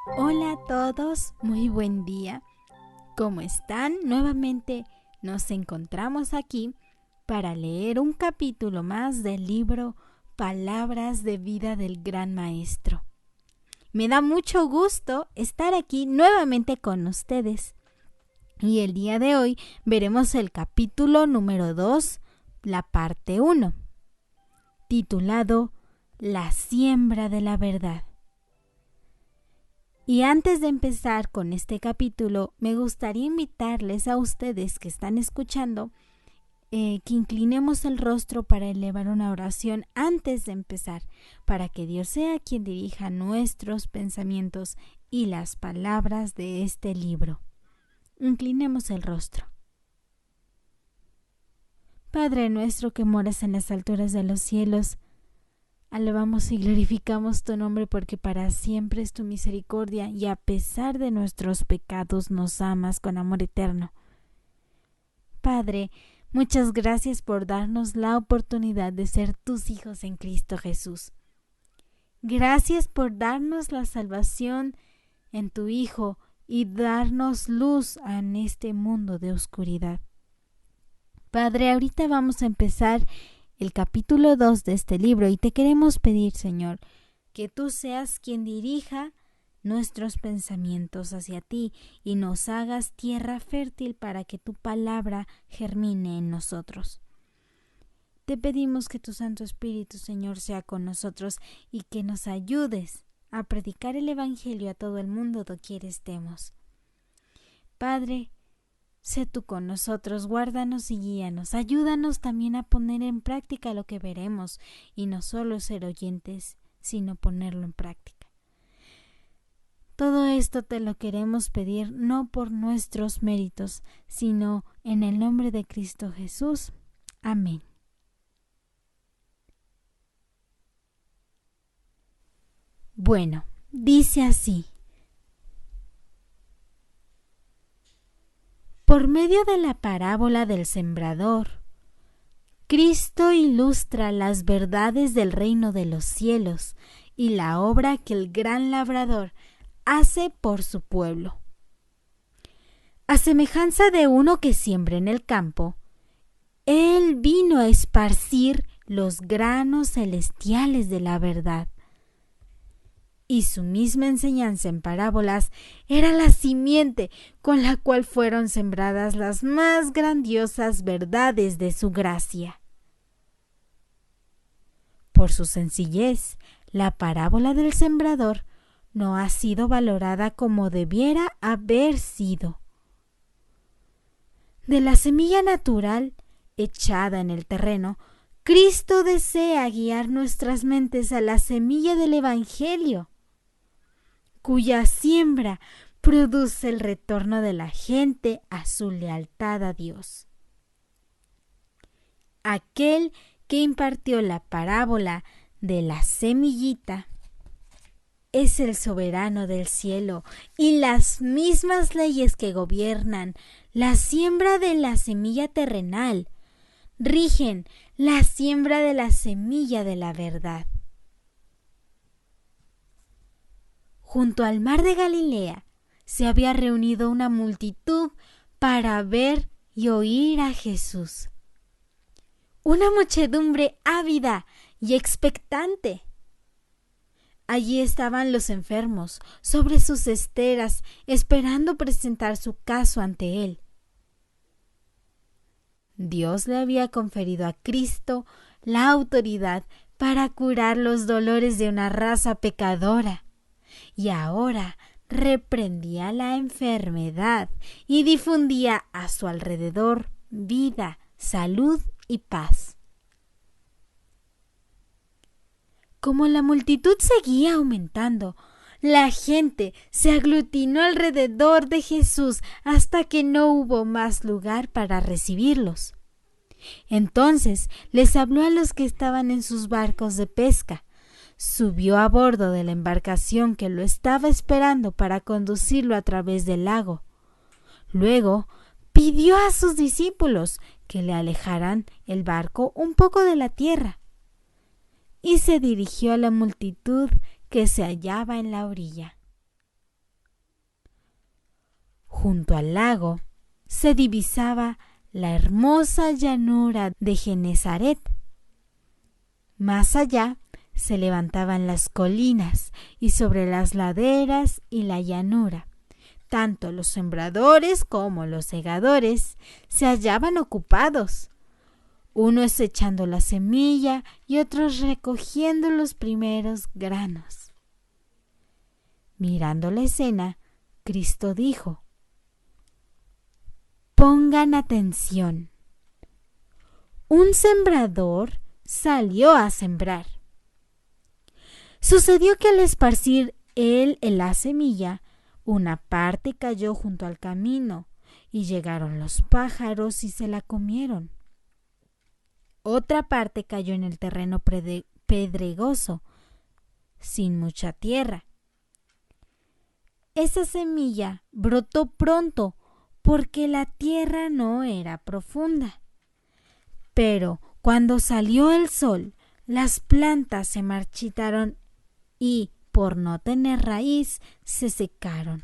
Hola a todos, muy buen día. ¿Cómo están? Nuevamente nos encontramos aquí para leer un capítulo más del libro Palabras de Vida del Gran Maestro. Me da mucho gusto estar aquí nuevamente con ustedes. Y el día de hoy veremos el capítulo número 2, la parte 1, titulado La siembra de la verdad. Y antes de empezar con este capítulo, me gustaría invitarles a ustedes que están escuchando que inclinemos el rostro para elevar una oración antes de empezar, para que Dios sea quien dirija nuestros pensamientos y las palabras de este libro. Inclinemos el rostro. Padre nuestro que moras en las alturas de los cielos, alabamos y glorificamos tu nombre porque para siempre es tu misericordia y a pesar de nuestros pecados nos amas con amor eterno. Padre, muchas gracias por darnos la oportunidad de ser tus hijos en Cristo Jesús. Gracias por darnos la salvación en tu Hijo y darnos luz en este mundo de oscuridad. Padre, ahorita vamos a empezar el capítulo 2 de este libro y te queremos pedir, Señor, que tú seas quien dirija nuestros pensamientos hacia ti y nos hagas tierra fértil para que tu palabra germine en nosotros. Te pedimos que tu Santo Espíritu, Señor, sea con nosotros y que nos ayudes a predicar el Evangelio a todo el mundo doquier estemos. Padre, sé tú con nosotros, guárdanos y guíanos, ayúdanos también a poner en práctica lo que veremos y no solo ser oyentes, sino ponerlo en práctica. Todo esto te lo queremos pedir no por nuestros méritos, sino en el nombre de Cristo Jesús. Amén. Bueno, dice así. Por medio de la parábola del sembrador, Cristo ilustra las verdades del reino de los cielos y la obra que el gran labrador hace por su pueblo. A semejanza de uno que siembra en el campo, Él vino a esparcir los granos celestiales de la verdad. Y su misma enseñanza en parábolas era la simiente con la cual fueron sembradas las más grandiosas verdades de su gracia. Por su sencillez, la parábola del sembrador no ha sido valorada como debiera haber sido. De la semilla natural, echada en el terreno, Cristo desea guiar nuestras mentes a la semilla del Evangelio, cuya siembra produce el retorno de la gente a su lealtad a Dios. Aquel que impartió la parábola de la semillita es el soberano del cielo y las mismas leyes que gobiernan la siembra de la semilla terrenal rigen la siembra de la semilla de la verdad. Junto al mar de Galilea se había reunido una multitud para ver y oír a Jesús. Una muchedumbre ávida y expectante. Allí estaban los enfermos, sobre sus esteras, esperando presentar su caso ante él. Dios le había conferido a Cristo la autoridad para curar los dolores de una raza pecadora. Y ahora reprendía la enfermedad y difundía a su alrededor vida, salud y paz. Como la multitud seguía aumentando, la gente se aglutinó alrededor de Jesús hasta que no hubo más lugar para recibirlos. Entonces les habló a los que estaban en sus barcos de pesca. Subió a bordo de la embarcación que lo estaba esperando para conducirlo a través del lago. Luego pidió a sus discípulos que le alejaran el barco un poco de la tierra y se dirigió a la multitud que se hallaba en la orilla. junto al lago, se divisaba la hermosa llanura de Genezaret. Más allá se levantaban las colinas y sobre las laderas y la llanura, tanto los sembradores como los segadores se hallaban ocupados, unos echando la semilla y otros recogiendo los primeros granos. Mirando la escena, Cristo dijo: pongan atención. Un sembrador salió a sembrar. Sucedió que al esparcir él la semilla, una parte cayó junto al camino, y llegaron los pájaros y se la comieron. Otra parte cayó en el terreno pedregoso, sin mucha tierra. Esa semilla brotó pronto porque la tierra no era profunda. Pero cuando salió el sol, las plantas se marchitaron y, por no tener raíz, se secaron.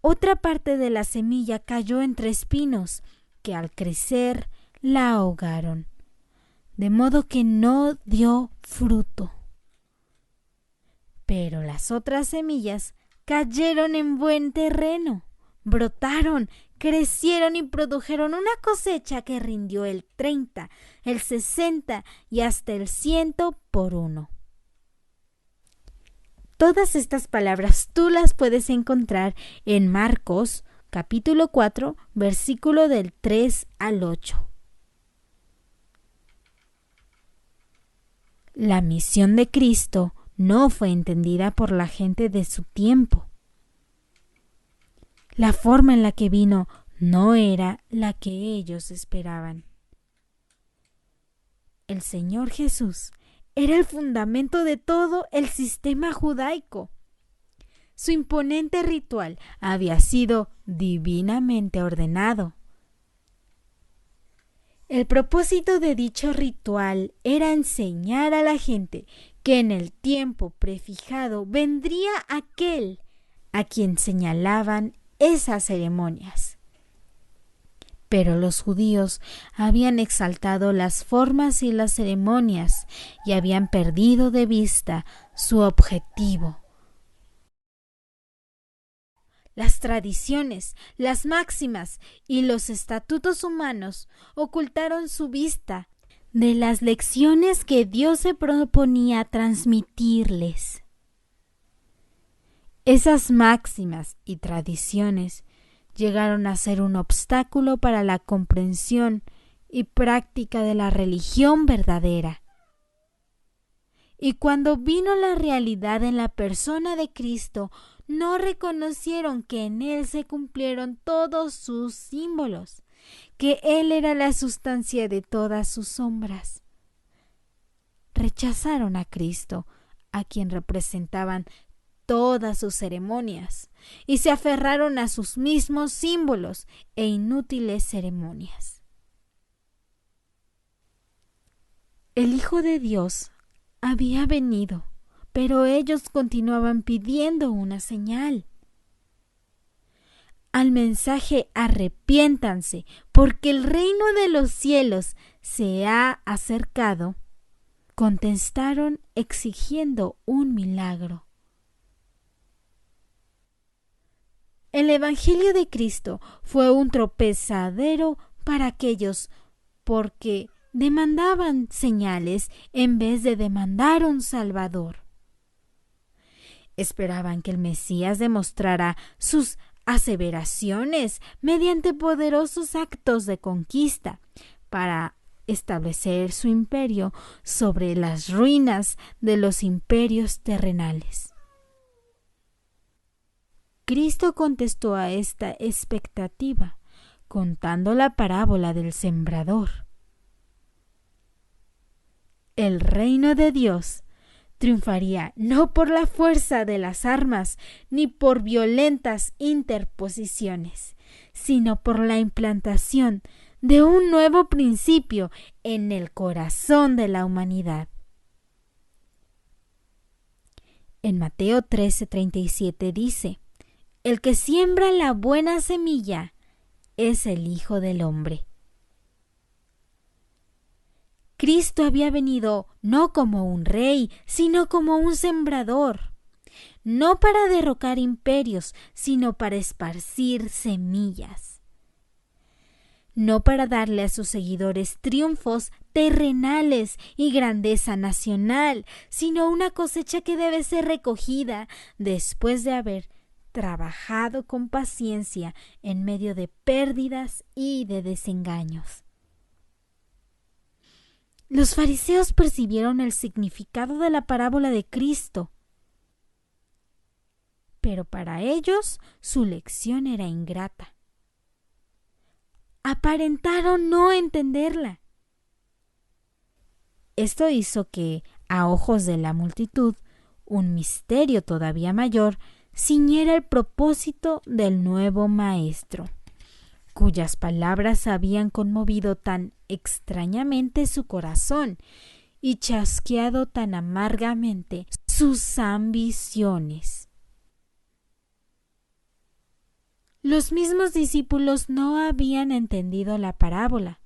Otra parte de la semilla cayó entre espinos, que al crecer la ahogaron, de modo que no dio fruto. Pero las otras semillas cayeron en buen terreno, brotaron, crecieron y produjeron una cosecha que rindió el 30, el 60 y hasta el 100 por uno. Todas estas palabras tú las puedes encontrar en Marcos, capítulo 4, versículo del 3 al 8. La misión de Cristo no fue entendida por la gente de su tiempo. La forma en la que vino no era la que ellos esperaban. El Señor Jesús era el fundamento de todo el sistema judaico. Su imponente ritual había sido divinamente ordenado. El propósito de dicho ritual era enseñar a la gente que en el tiempo prefijado vendría aquel a quien señalaban esas ceremonias. Pero los judíos habían exaltado las formas y las ceremonias y habían perdido de vista su objetivo. Las tradiciones, las máximas y los estatutos humanos ocultaron su vista de las lecciones que Dios se proponía transmitirles. Esas máximas y tradiciones llegaron a ser un obstáculo para la comprensión y práctica de la religión verdadera. Y cuando vino la realidad en la persona de Cristo, no reconocieron que en Él se cumplieron todos sus símbolos, que Él era la sustancia de todas sus sombras. Rechazaron a Cristo, a quien representaban todas sus ceremonias, y se aferraron a sus mismos símbolos e inútiles ceremonias. El Hijo de Dios había venido, pero ellos continuaban pidiendo una señal. Al mensaje arrepiéntanse, porque el reino de los cielos se ha acercado, contestaron exigiendo un milagro. El Evangelio de Cristo fue un tropezadero para aquellos porque demandaban señales en vez de demandar un Salvador. Esperaban que el Mesías demostrara sus aseveraciones mediante poderosos actos de conquista para establecer su imperio sobre las ruinas de los imperios terrenales. Cristo contestó a esta expectativa contando la parábola del sembrador. El reino de Dios triunfaría no por la fuerza de las armas ni por violentas interposiciones, sino por la implantación de un nuevo principio en el corazón de la humanidad. En Mateo 13:37 dice: El que siembra la buena semilla es el Hijo del Hombre. Cristo había venido no como un rey, sino como un sembrador, no para derrocar imperios, sino para esparcir semillas, no para darle a sus seguidores triunfos terrenales y grandeza nacional, sino una cosecha que debe ser recogida después de haber trabajado con paciencia en medio de pérdidas y de desengaños. Los fariseos percibieron el significado de la parábola de Cristo, pero para ellos su lección era ingrata. Aparentaron no entenderla. Esto hizo que, a ojos de la multitud, un misterio todavía mayor ciñera el propósito del nuevo maestro, cuyas palabras habían conmovido tan extrañamente su corazón y chasqueado tan amargamente sus ambiciones. Los mismos discípulos no habían entendido la parábola,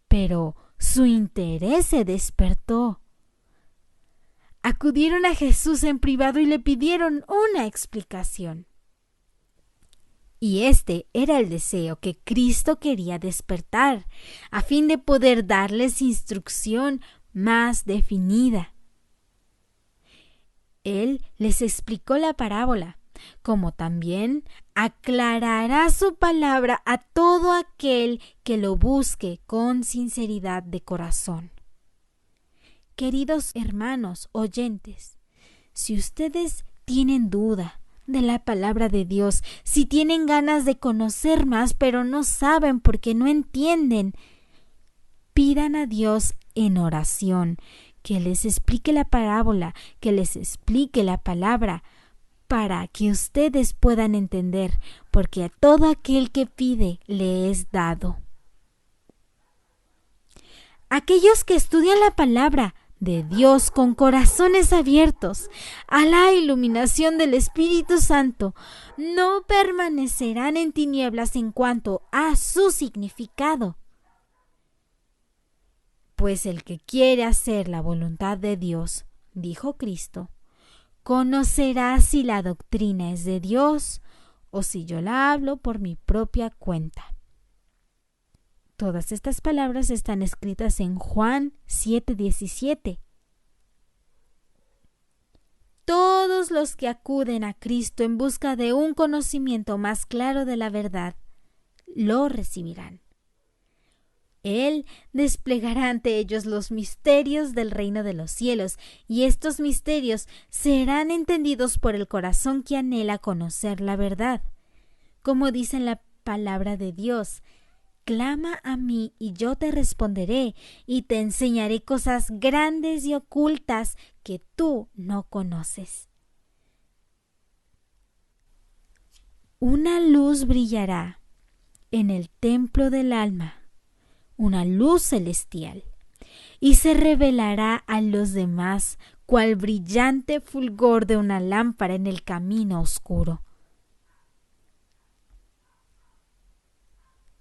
pero su interés se despertó. Acudieron a Jesús en privado y le pidieron una explicación. Y este era el deseo que Cristo quería despertar, a fin de poder darles instrucción más definida. Él les explicó la parábola, como también aclarará su palabra a todo aquel que lo busque con sinceridad de corazón. Queridos hermanos oyentes, si ustedes tienen duda de la palabra de Dios, si tienen ganas de conocer más pero no saben porque no entienden, pidan a Dios en oración que les explique la parábola, que les explique la palabra, para que ustedes puedan entender, porque a todo aquel que pide le es dado. Aquellos que estudian la palabra de Dios con corazones abiertos a la iluminación del Espíritu Santo no permanecerán en tinieblas en cuanto a su significado. Pues el que quiere hacer la voluntad de Dios, dijo Cristo, conocerá si la doctrina es de Dios o si yo la hablo por mi propia cuenta. Todas estas palabras están escritas en Juan 7:17. Todos los que acuden a Cristo en busca de un conocimiento más claro de la verdad, lo recibirán. Él desplegará ante ellos los misterios del reino de los cielos, y estos misterios serán entendidos por el corazón que anhela conocer la verdad. Como dice en la palabra de Dios, clama a mí y yo te responderé, y te enseñaré cosas grandes y ocultas que tú no conoces. Una luz brillará en el templo del alma, una luz celestial, y se revelará a los demás cual brillante fulgor de una lámpara en el camino oscuro.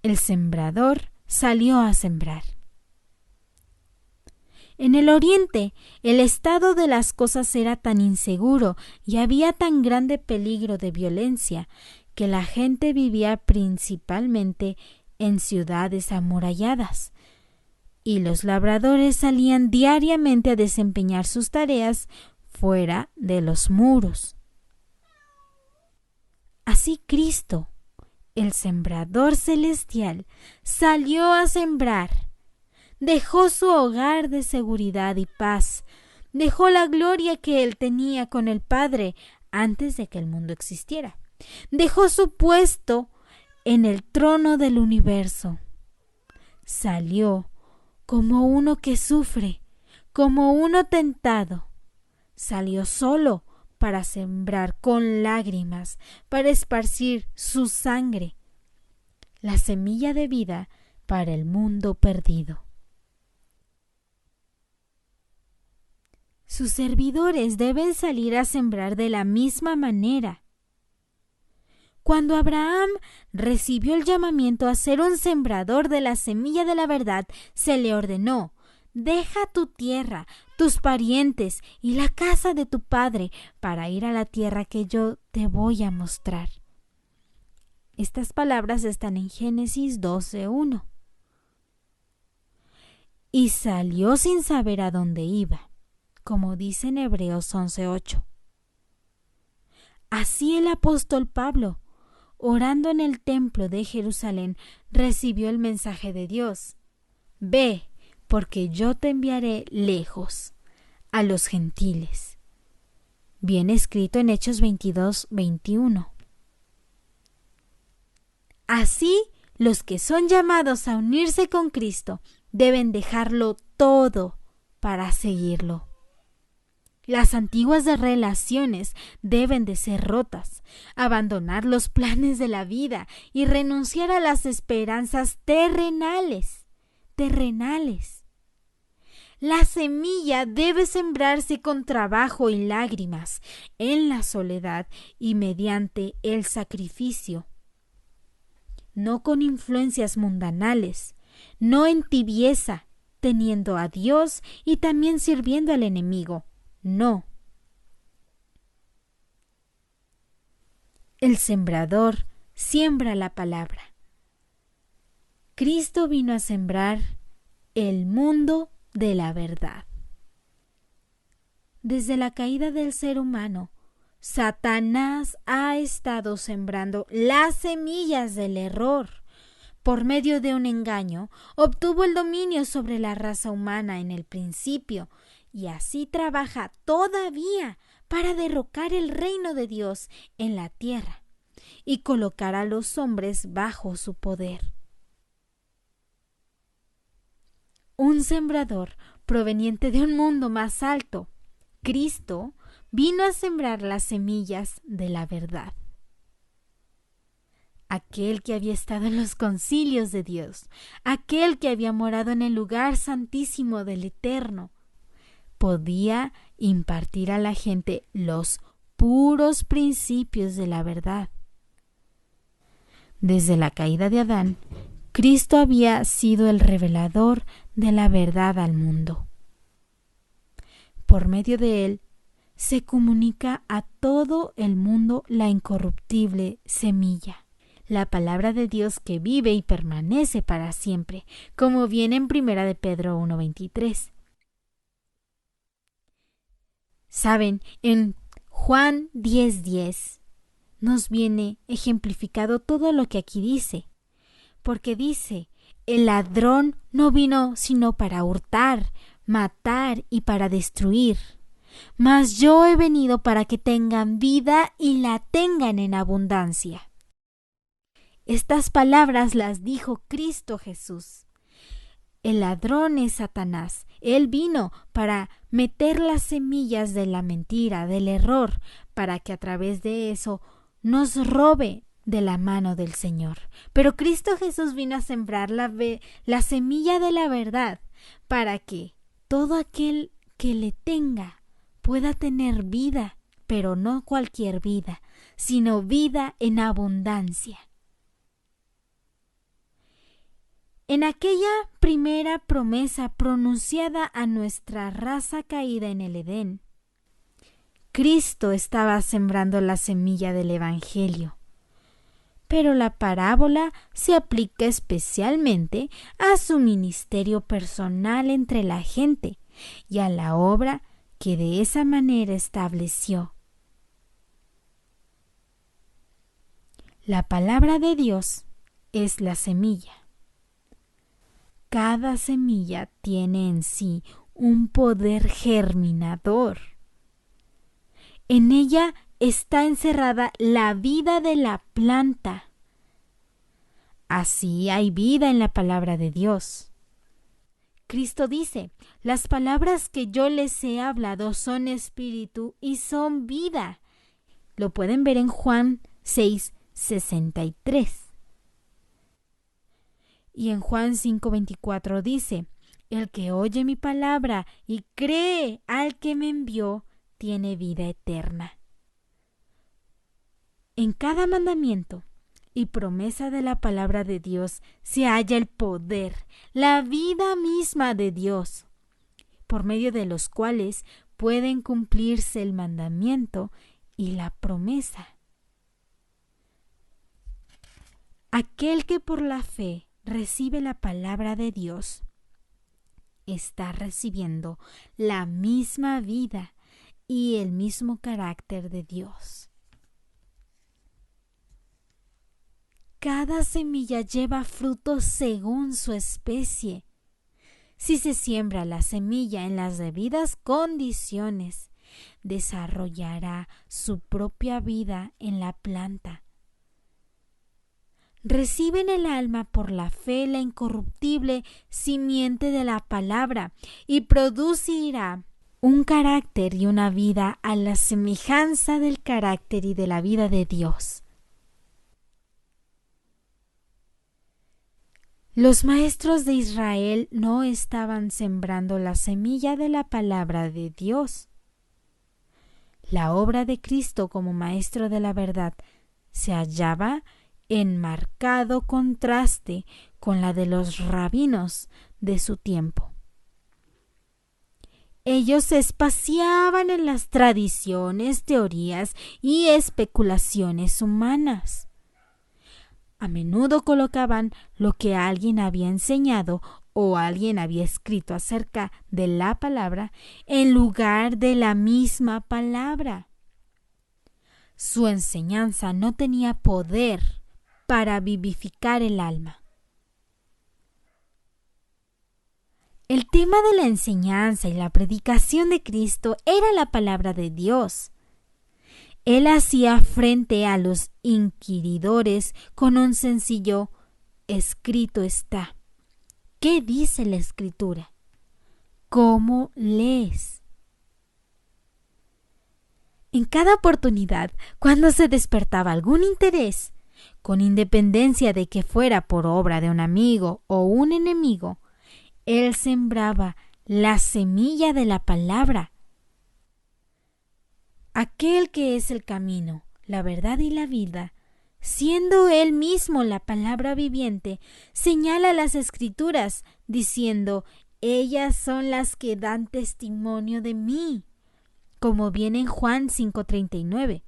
El sembrador salió a sembrar. En el oriente, el estado de las cosas era tan inseguro y había tan grande peligro de violencia que la gente vivía principalmente en ciudades amuralladas, y los labradores salían diariamente a desempeñar sus tareas fuera de los muros. Así Cristo, el sembrador celestial, salió a sembrar, dejó su hogar de seguridad y paz, dejó la gloria que él tenía con el Padre antes de que el mundo existiera, dejó su puesto en el trono del universo. Salió como uno que sufre, como uno tentado. Salió solo para sembrar con lágrimas, para esparcir su sangre, la semilla de vida para el mundo perdido. Sus servidores deben salir a sembrar de la misma manera. Cuando Abraham recibió el llamamiento a ser un sembrador de la semilla de la verdad, se le ordenó: deja tu tierra, tus parientes y la casa de tu padre para ir a la tierra que yo te voy a mostrar. Estas palabras están en Génesis 12:1. Y salió sin saber a dónde iba, como dice en Hebreos 11:8. Así el apóstol Pablo, orando en el templo de Jerusalén, recibió el mensaje de Dios: ve, porque yo te enviaré lejos, a los gentiles. Bien escrito en Hechos 22:21. Así, los que son llamados a unirse con Cristo deben dejarlo todo para seguirlo. Las antiguas relaciones deben de ser rotas, abandonar los planes de la vida y renunciar a las esperanzas terrenales. La semilla debe sembrarse con trabajo y lágrimas, en la soledad y mediante el sacrificio. No con influencias mundanales, no en tibieza, teniendo a Dios y también sirviendo al enemigo. No. El sembrador siembra la palabra. Cristo vino a sembrar el mundo de la verdad. Desde la caída del ser humano, Satanás ha estado sembrando las semillas del error. Por medio de un engaño, obtuvo el dominio sobre la raza humana en el principio, y así trabaja todavía para derrocar el reino de Dios en la tierra y colocar a los hombres bajo su poder. Un sembrador proveniente de un mundo más alto, Cristo, vino a sembrar las semillas de la verdad. Aquel que había estado en los concilios de Dios, aquel que había morado en el lugar santísimo del Eterno, podía impartir a la gente los puros principios de la verdad. Desde la caída de Adán, Cristo había sido el revelador de la verdad al mundo. Por medio de él, se comunica a todo el mundo la incorruptible semilla, la palabra de Dios que vive y permanece para siempre, como viene en 1 de Pedro 1:23. Saben, en Juan 10:10 nos viene ejemplificado todo lo que aquí dice, porque dice: el ladrón no vino sino para hurtar, matar y para destruir, mas yo he venido para que tengan vida y la tengan en abundancia. Estas palabras las dijo Cristo Jesús. El ladrón es Satanás. Él vino para meter las semillas de la mentira, del error, para que a través de eso nos robe de la mano del Señor. Pero Cristo Jesús vino a sembrar la semilla de la verdad, para que todo aquel que le tenga pueda tener vida, pero no cualquier vida, sino vida en abundancia. En aquella primera promesa pronunciada a nuestra raza caída en el Edén, Cristo estaba sembrando la semilla del Evangelio. Pero la parábola se aplica especialmente a su ministerio personal entre la gente y a la obra que de esa manera estableció. La palabra de Dios es la semilla. Cada semilla tiene en sí un poder germinador. En ella está encerrada la vida de la planta. Así hay vida en la palabra de Dios. Cristo dice: las palabras que yo les he hablado son espíritu y son vida. Lo pueden ver en Juan 6:63. Y en Juan 5:24 dice: el que oye mi palabra y cree al que me envió, tiene vida eterna. En cada mandamiento y promesa de la palabra de Dios se halla el poder, la vida misma de Dios, por medio de los cuales pueden cumplirse el mandamiento y la promesa. Aquel que por la fe recibe la palabra de Dios está recibiendo la misma vida y el mismo carácter de Dios. Cada semilla lleva fruto según su especie. Si se siembra la semilla en las debidas condiciones, desarrollará su propia vida en la planta. Recibe en el alma por la fe la incorruptible simiente de la palabra y producirá un carácter y una vida a la semejanza del carácter y de la vida de Dios. Los maestros de Israel no estaban sembrando la semilla de la palabra de Dios. La obra de Cristo como Maestro de la verdad se hallaba en marcado contraste con la de los rabinos de su tiempo. Ellos se espaciaban en las tradiciones, teorías y especulaciones humanas. A menudo colocaban lo que alguien había enseñado o alguien había escrito acerca de la palabra en lugar de la misma palabra. Su enseñanza no tenía poder para vivificar el alma. El tema de la enseñanza y la predicación de Cristo era la palabra de Dios. Él hacía frente a los inquiridores con un sencillo escrito está. ¿Qué dice la Escritura? ¿Cómo lees? En cada oportunidad, cuando se despertaba algún interés, con independencia de que fuera por obra de un amigo o un enemigo, él sembraba la semilla de la palabra. Aquel que es el camino, la verdad y la vida, siendo él mismo la palabra viviente, señala las Escrituras, diciendo, ellas son las que dan testimonio de mí, como viene en Juan 5:39.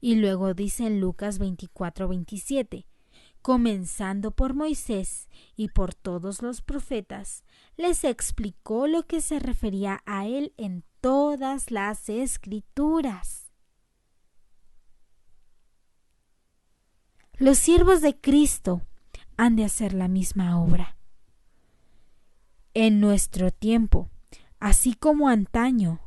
Y luego dice en Lucas 24:27, comenzando por Moisés y por todos los profetas, les explicó lo que se refería a él en todas las Escrituras. Los siervos de Cristo han de hacer la misma obra. En nuestro tiempo, así como antaño,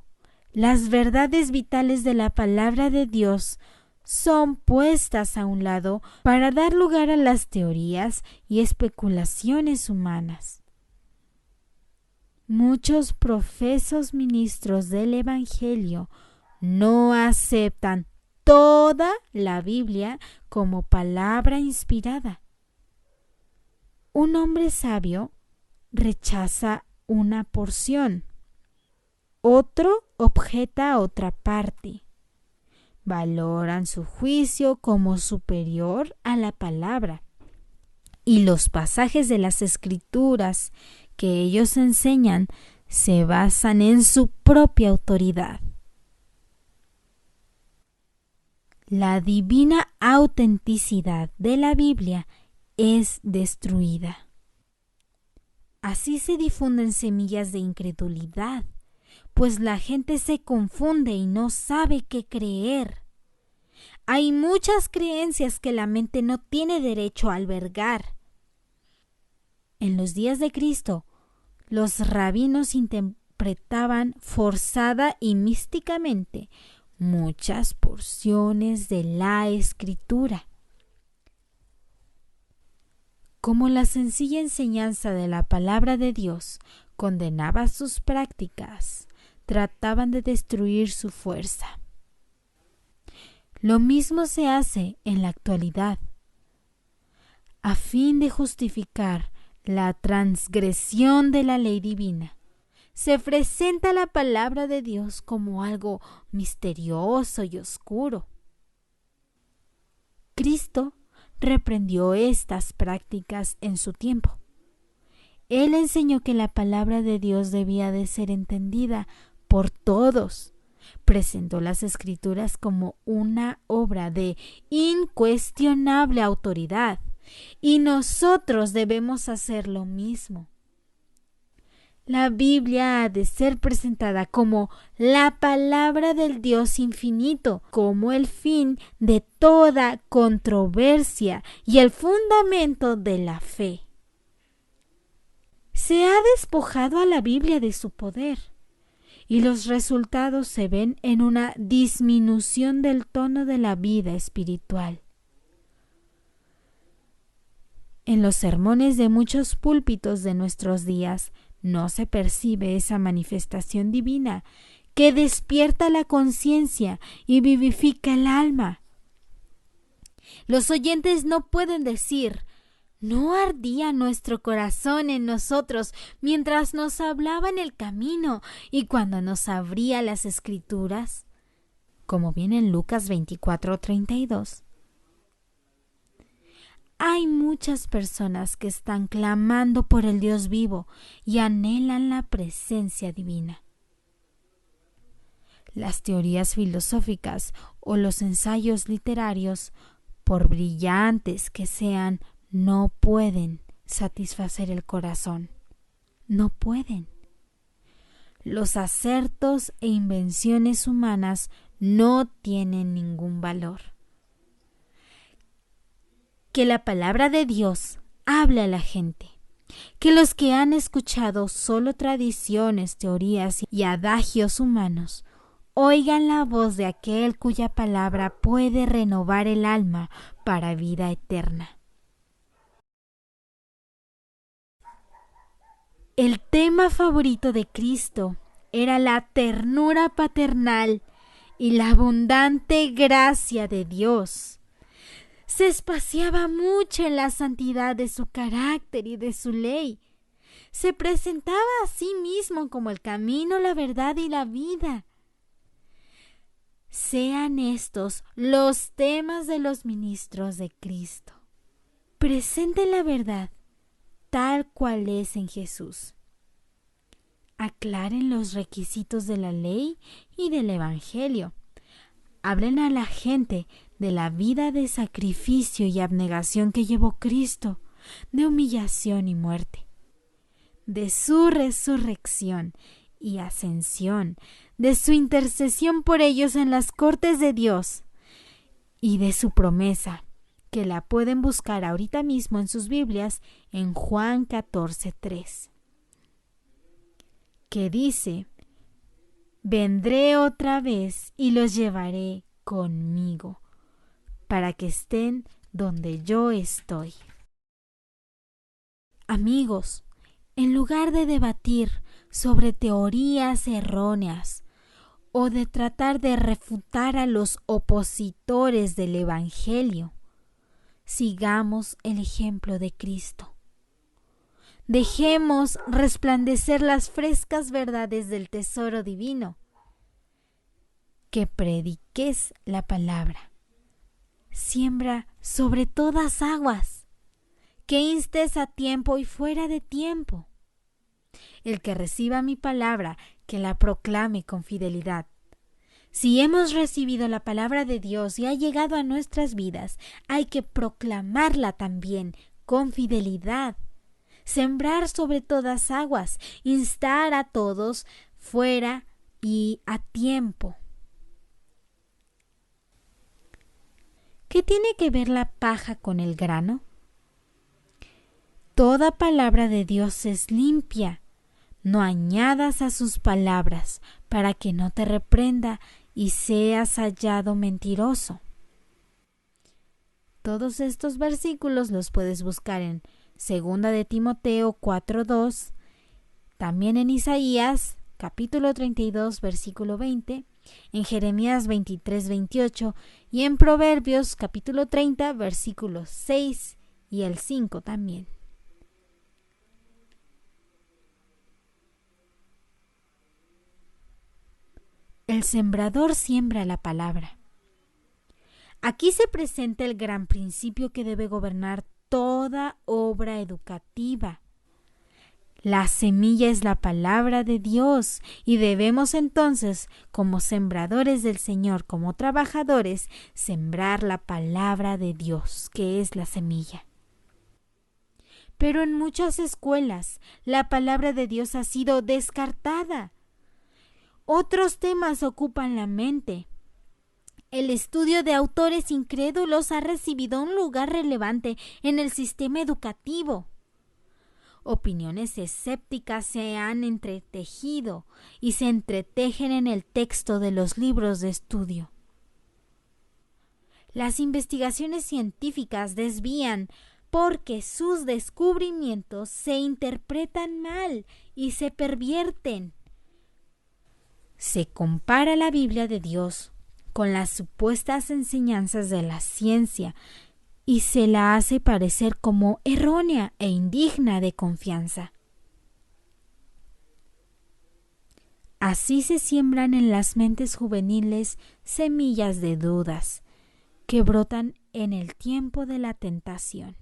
las verdades vitales de la palabra de Dios son puestas a un lado para dar lugar a las teorías y especulaciones humanas. Muchos profesos ministros del Evangelio no aceptan toda la Biblia como palabra inspirada. Un hombre sabio rechaza una porción, otro objeta otra parte. Valoran su juicio como superior a la palabra, y los pasajes de las Escrituras que ellos enseñan se basan en su propia autoridad. La divina autenticidad de la Biblia es destruida. Así se difunden semillas de incredulidad, pues la gente se confunde y no sabe qué creer. Hay muchas creencias que la mente no tiene derecho a albergar. En los días de Cristo, los rabinos interpretaban forzada y místicamente muchas porciones de la Escritura. Como la sencilla enseñanza de la palabra de Dios condenaba sus prácticas, trataban de destruir su fuerza. Lo mismo se hace en la actualidad. A fin de justificar la transgresión de la ley divina, se presenta la palabra de Dios como algo misterioso y oscuro. Cristo reprendió estas prácticas en su tiempo. Él enseñó que la palabra de Dios debía de ser entendida por todos. Presentó las Escrituras como una obra de incuestionable autoridad, y nosotros debemos hacer lo mismo. La Biblia ha de ser presentada como la palabra del Dios infinito, como el fin de toda controversia y el fundamento de la fe. Se ha despojado a la Biblia de su poder, y los resultados se ven en una disminución del tono de la vida espiritual. En los sermones de muchos púlpitos de nuestros días no se percibe esa manifestación divina que despierta la conciencia y vivifica el alma. Los oyentes no pueden decir: ¿no ardía nuestro corazón en nosotros mientras nos hablaba en el camino y cuando nos abría las Escrituras? Como viene en Lucas 24:32. Hay muchas personas que están clamando por el Dios vivo y anhelan la presencia divina. Las teorías filosóficas o los ensayos literarios, por brillantes que sean, no pueden satisfacer el corazón. No pueden. Los acertos e invenciones humanas no tienen ningún valor. Que la palabra de Dios hable a la gente. Que los que han escuchado solo tradiciones, teorías y adagios humanos oigan la voz de aquel cuya palabra puede renovar el alma para vida eterna. El tema favorito de Cristo era la ternura paternal y la abundante gracia de Dios. Se espaciaba mucho en la santidad de su carácter y de su ley. Se presentaba a sí mismo como el camino, la verdad y la vida. Sean estos los temas de los ministros de Cristo. Presenten la verdad tal cual es en Jesús. Aclaren los requisitos de la ley y del Evangelio. Hablen a la gente de la vida de sacrificio y abnegación que llevó Cristo, de humillación y muerte, de su resurrección y ascensión, de su intercesión por ellos en las cortes de Dios y de su promesa, que la pueden buscar ahorita mismo en sus Biblias en Juan 14:3, que dice: vendré otra vez y los llevaré conmigo, para que estén donde yo estoy. Amigos, en lugar de debatir sobre teorías erróneas o de tratar de refutar a los opositores del Evangelio, sigamos el ejemplo de Cristo. Dejemos resplandecer las frescas verdades del tesoro divino. Que prediques la palabra. Siembra sobre todas aguas. Que instes a tiempo y fuera de tiempo. El que reciba mi palabra, que la proclame con fidelidad. Si hemos recibido la palabra de Dios y ha llegado a nuestras vidas, hay que proclamarla también con fidelidad. Sembrar sobre todas aguas, instar a todos fuera y a tiempo. ¿Qué tiene que ver la paja con el grano? Toda palabra de Dios es limpia. No añadas a sus palabras para que no te reprenda y seas hallado mentiroso. Todos estos versículos los puedes buscar en 2 de Timoteo 4:2, también en Isaías capítulo 32 versículo 20, en Jeremías 23:28 y en Proverbios capítulo 30 versículos 6 y el 5 también. El sembrador siembra la palabra. Aquí se presenta el gran principio que debe gobernar toda obra educativa. La semilla es la palabra de Dios y debemos entonces, como sembradores del Señor, como trabajadores, sembrar la palabra de Dios, que es la semilla. Pero en muchas escuelas la palabra de Dios ha sido descartada. Otros temas ocupan la mente. El estudio de autores incrédulos ha recibido un lugar relevante en el sistema educativo. Opiniones escépticas se han entretejido y se entretejen en el texto de los libros de estudio. Las investigaciones científicas desvían porque sus descubrimientos se interpretan mal y se pervierten. Se compara la Biblia de Dios con las supuestas enseñanzas de la ciencia y se la hace parecer como errónea e indigna de confianza. Así se siembran en las mentes juveniles semillas de dudas que brotan en el tiempo de la tentación.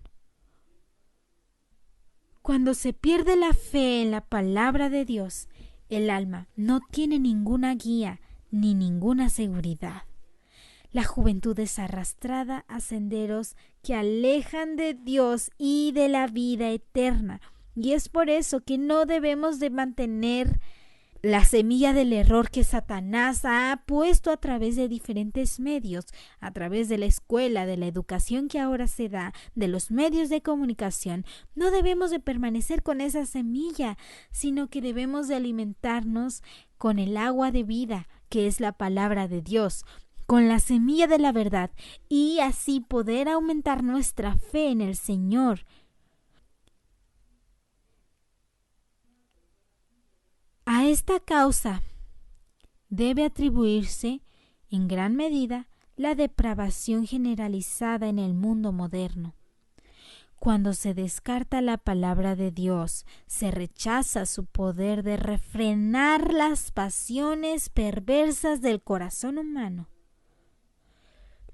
Cuando se pierde la fe en la palabra de Dios, el alma no tiene ninguna guía ni ninguna seguridad. La juventud es arrastrada a senderos que alejan de Dios y de la vida eterna. Y es por eso que no debemos de mantener la semilla del error que Satanás ha puesto a través de diferentes medios, a través de la escuela, de la educación que ahora se da, de los medios de comunicación. No debemos de permanecer con esa semilla, sino que debemos de alimentarnos con el agua de vida, que es la palabra de Dios, con la semilla de la verdad, y así poder aumentar nuestra fe en el Señor. A esta causa debe atribuirse en gran medida la depravación generalizada en el mundo moderno. Cuando se descarta la palabra de Dios, se rechaza su poder de refrenar las pasiones perversas del corazón humano.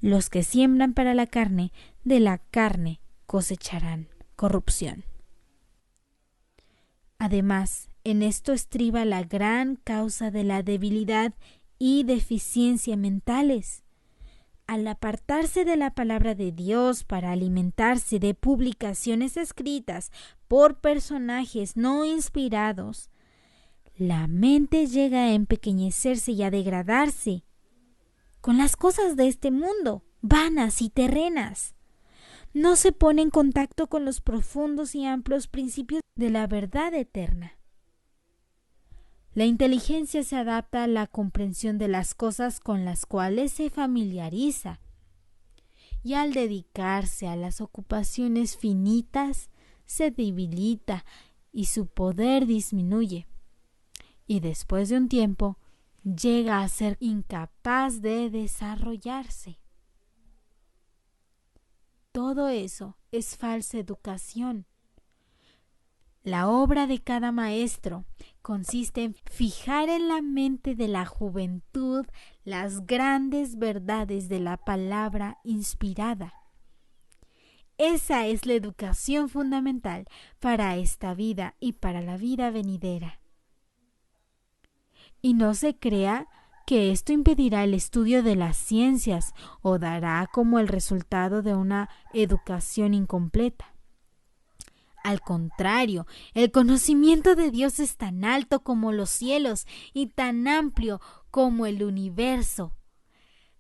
Los que siembran para la carne, de la carne cosecharán corrupción. Además, en esto estriba la gran causa de la debilidad y deficiencia mentales. Al apartarse de la palabra de Dios para alimentarse de publicaciones escritas por personajes no inspirados, la mente llega a empequeñecerse y a degradarse con las cosas de este mundo, vanas y terrenas. No se pone en contacto con los profundos y amplios principios de la verdad eterna. La inteligencia se adapta a la comprensión de las cosas con las cuales se familiariza, y al dedicarse a las ocupaciones finitas se debilita y su poder disminuye, y después de un tiempo llega a ser incapaz de desarrollarse. Todo eso es falsa educación. La obra de cada maestro consiste en fijar en la mente de la juventud las grandes verdades de la palabra inspirada. Esa es la educación fundamental para esta vida y para la vida venidera. Y no se crea que esto impedirá el estudio de las ciencias o dará como el resultado de una educación incompleta. Al contrario, el conocimiento de Dios es tan alto como los cielos y tan amplio como el universo.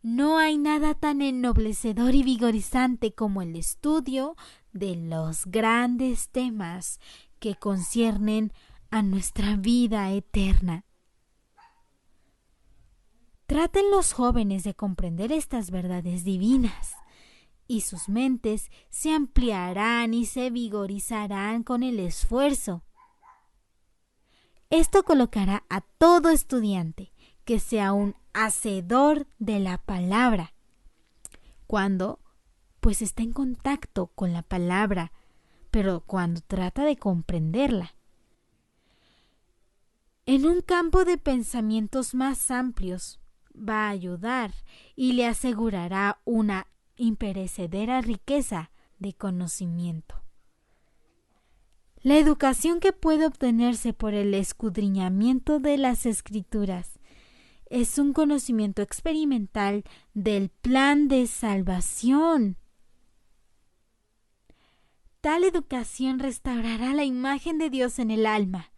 No hay nada tan ennoblecedor y vigorizante como el estudio de los grandes temas que conciernen a nuestra vida eterna. Traten los jóvenes de comprender estas verdades divinas, y sus mentes se ampliarán y se vigorizarán con el esfuerzo. Esto colocará a todo estudiante que sea un hacedor de la palabra, cuando pues está en contacto con la palabra, pero cuando trata de comprenderla. En un campo de pensamientos más amplios va a ayudar y le asegurará una imperecedera riqueza de conocimiento. La educación que puede obtenerse por el escudriñamiento de las Escrituras es un conocimiento experimental del plan de salvación. Tal educación restaurará la imagen de Dios en el alma,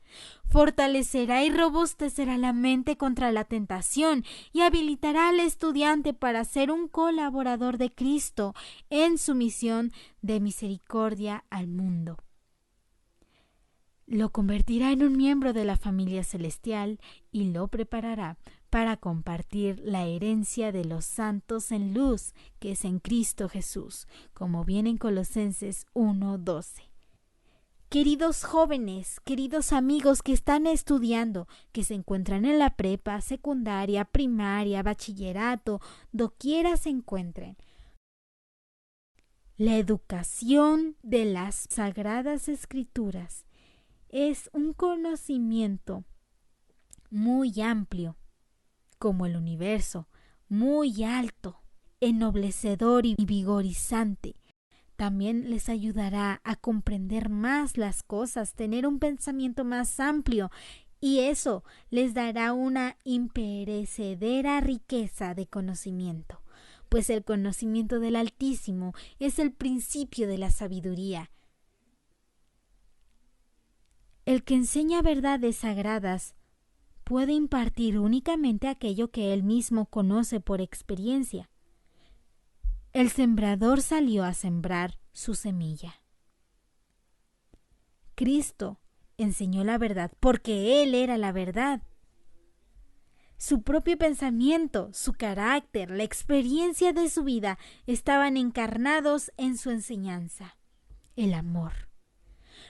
fortalecerá y robustecerá la mente contra la tentación y habilitará al estudiante para ser un colaborador de Cristo en su misión de misericordia al mundo. Lo convertirá en un miembro de la familia celestial y lo preparará para compartir la herencia de los santos en luz, que es en Cristo Jesús, como viene en Colosenses 1:12. Queridos jóvenes, queridos amigos que están estudiando, que se encuentran en la prepa, secundaria, primaria, bachillerato, doquiera se encuentren, la educación de las Sagradas Escrituras es un conocimiento muy amplio, como el universo, muy alto, ennoblecedor y vigorizante. También les ayudará a comprender más las cosas, tener un pensamiento más amplio, y eso les dará una imperecedera riqueza de conocimiento, pues el conocimiento del Altísimo es el principio de la sabiduría. El que enseña verdades sagradas puede impartir únicamente aquello que él mismo conoce por experiencia. El sembrador salió a sembrar su semilla. Cristo enseñó la verdad porque Él era la verdad. Su propio pensamiento, su carácter, la experiencia de su vida estaban encarnados en su enseñanza. El amor.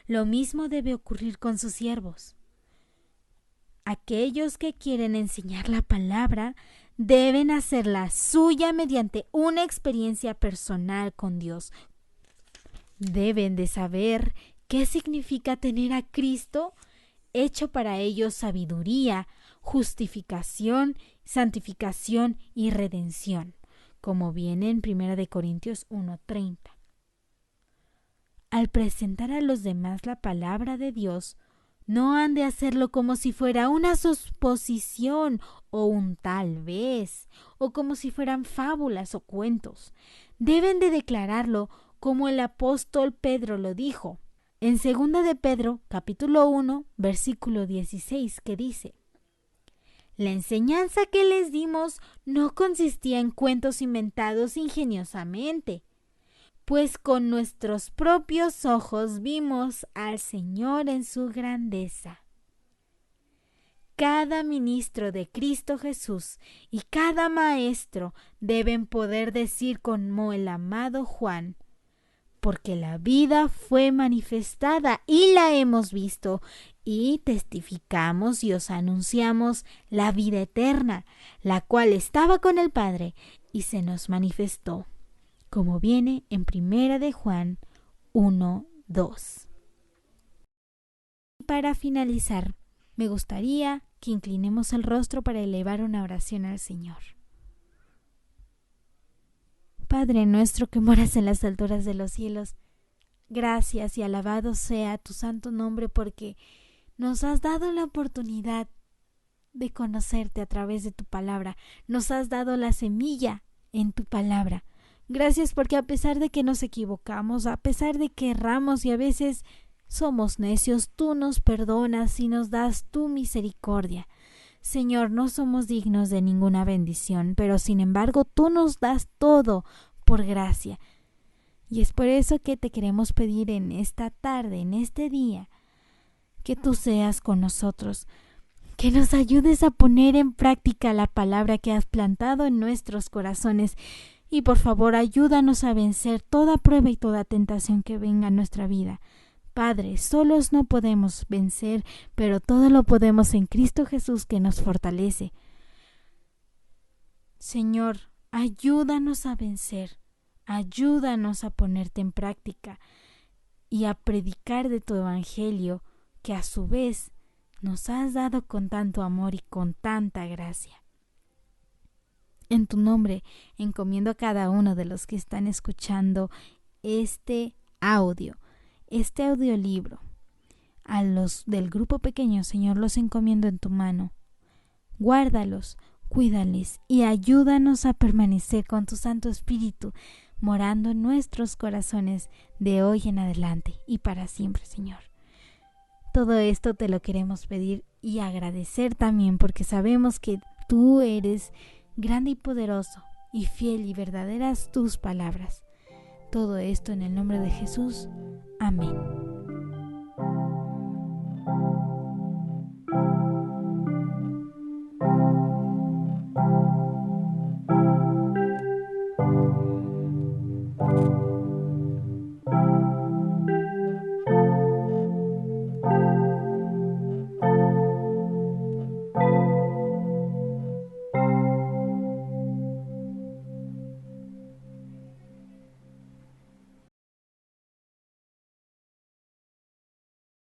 Lo mismo debe ocurrir con sus siervos. Aquellos que quieren enseñar la palabra deben hacerla suya mediante una experiencia personal con Dios. Deben de saber qué significa tener a Cristo hecho para ellos sabiduría, justificación, santificación y redención, como viene en 1 Corintios 1:30. Al presentar a los demás la palabra de Dios, no han de hacerlo como si fuera una suposición o un tal vez, o como si fueran fábulas o cuentos. Deben de declararlo como el apóstol Pedro lo dijo, en 2 de Pedro, capítulo 1, versículo 16, que dice: La enseñanza que les dimos no consistía en cuentos inventados ingeniosamente, pues con nuestros propios ojos vimos al Señor en su grandeza. Cada ministro de Cristo Jesús y cada maestro deben poder decir como el amado Juan: porque la vida fue manifestada y la hemos visto, y testificamos y os anunciamos la vida eterna, la cual estaba con el Padre y se nos manifestó, como viene en 1 de Juan 1:2. Para finalizar, me gustaría que inclinemos el rostro para elevar una oración al Señor. Padre nuestro que moras en las alturas de los cielos, gracias y alabado sea tu santo nombre porque nos has dado la oportunidad de conocerte a través de tu palabra, nos has dado la semilla en tu palabra. Gracias porque a pesar de que nos equivocamos, a pesar de que erramos y a veces somos necios, tú nos perdonas y nos das tu misericordia. Señor, no somos dignos de ninguna bendición, pero sin embargo tú nos das todo por gracia. Y es por eso que te queremos pedir en esta tarde, en este día, que tú seas con nosotros, que nos ayudes a poner en práctica la palabra que has plantado en nuestros corazones. Y por favor, ayúdanos a vencer toda prueba y toda tentación que venga a nuestra vida. Padre, solos no podemos vencer, pero todo lo podemos en Cristo Jesús que nos fortalece. Señor, ayúdanos a vencer, ayúdanos a ponerte en práctica y a predicar de tu evangelio que a su vez nos has dado con tanto amor y con tanta gracia. En tu nombre encomiendo a cada uno de los que están escuchando este audiolibro. A los del grupo pequeño, Señor, los encomiendo en tu mano. Guárdalos, cuídales y ayúdanos a permanecer con tu Santo Espíritu, morando en nuestros corazones de hoy en adelante y para siempre, Señor. Todo esto te lo queremos pedir y agradecer también, porque sabemos que tú eres grande y poderoso y fiel y verdaderas tus palabras. Todo esto en el nombre de Jesús. Amén.